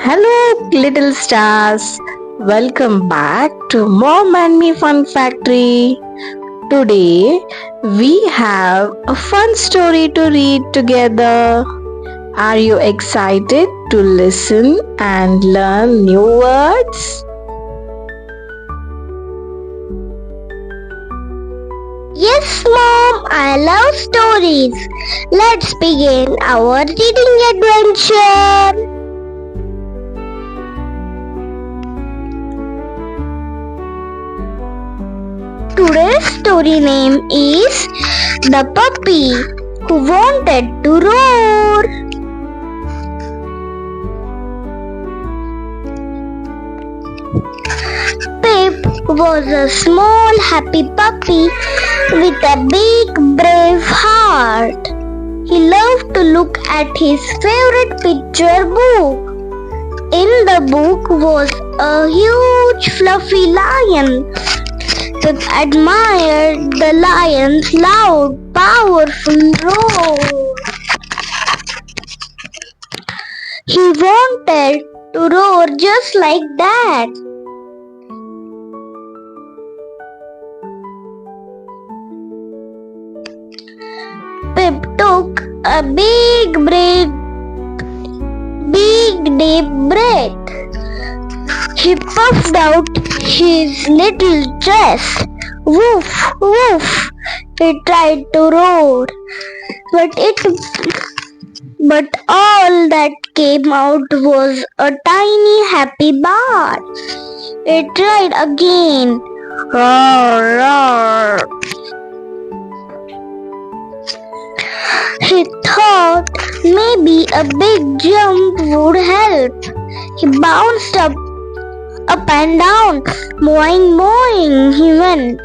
Hello, little stars. Welcome back to Mom and Me Fun Factory. Today, we have a fun story to read together. Are you excited to listen and learn new words? Yes, Mom, I love stories. Let's begin our reading adventure. Today's story name is The Puppy Who Wanted to Roar. Pip was a small happy puppy with a big brave heart. He loved to look at his favorite picture book. In the book was a huge fluffy lion. Pip admired the lion's loud, powerful roar. He wanted to roar just like that. Pip took a big deep breath. He puffed out his little chest. Woof, woof. He tried to roar, but all that came out was a tiny happy bark. He tried again. Roar, roar. He thought maybe a big jump would help. He bounced up and down. Boing, boing, he went.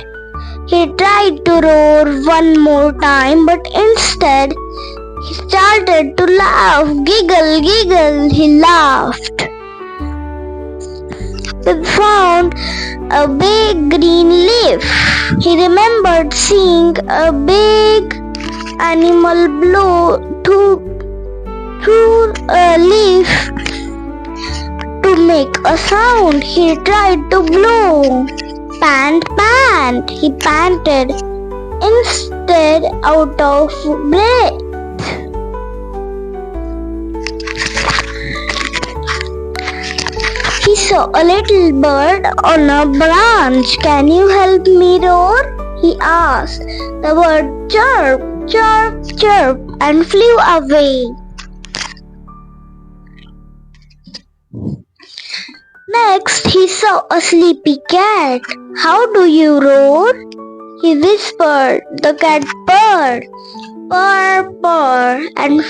He tried to roar one more time, but instead he started to laugh. Giggle, giggle, he laughed. He found a big green leaf. He remembered seeing a big animal blow through a leaf to make a sound. He tried to blow. Pant, pant, he panted, instead out of breath. He saw a little bird on a branch. Can you help me roar? He asked. The bird chirped, chirped, chirped and flew away. Next, he saw a sleepy cat. How do you roar? He whispered. The cat purred, purr, purr, and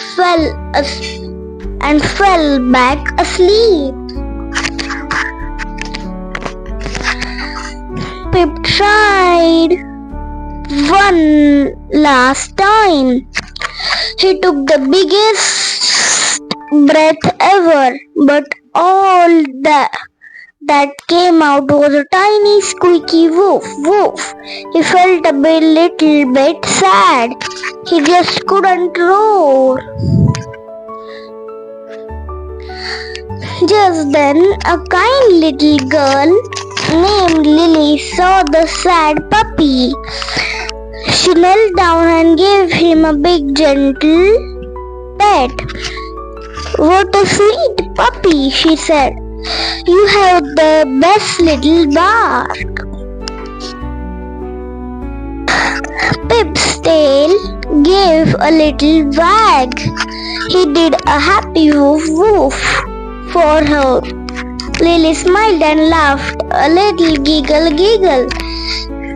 fell back asleep. Pip tried one last time. He took the biggest breath ever, but all that came out was a tiny squeaky woof, woof. He felt a little bit sad. He just couldn't roar. Just then, a kind little girl named Lily saw the sad puppy. She knelt down and gave him a big gentle pet. What a sweet puppy, she said. You have the best little bark. Pip's tail gave a little wag. He did a happy woof woof for her. Lily smiled and laughed a little giggle giggle.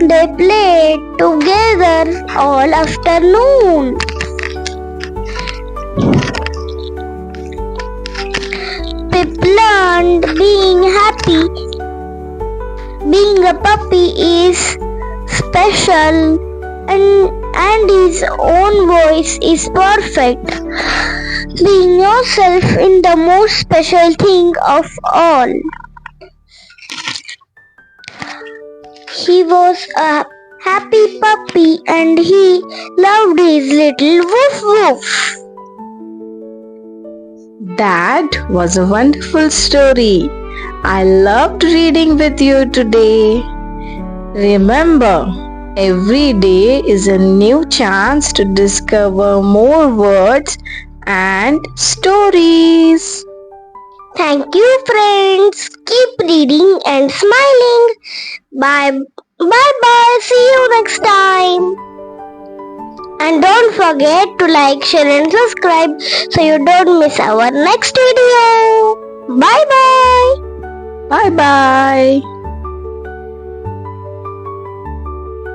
They played together all afternoon. Pip learned being happy. Being a puppy is special and his own voice is perfect. Being yourself is the most special thing of all. He was a happy puppy and he loved his little woof woof. That was a wonderful story. I loved reading with you today. Remember, every day is a new chance to discover more words and stories. Thank you, friends. Keep reading and smiling. Bye. Bye bye. See you next time. And don't forget to like, share, and subscribe so you don't miss our next video. Bye bye. Bye bye.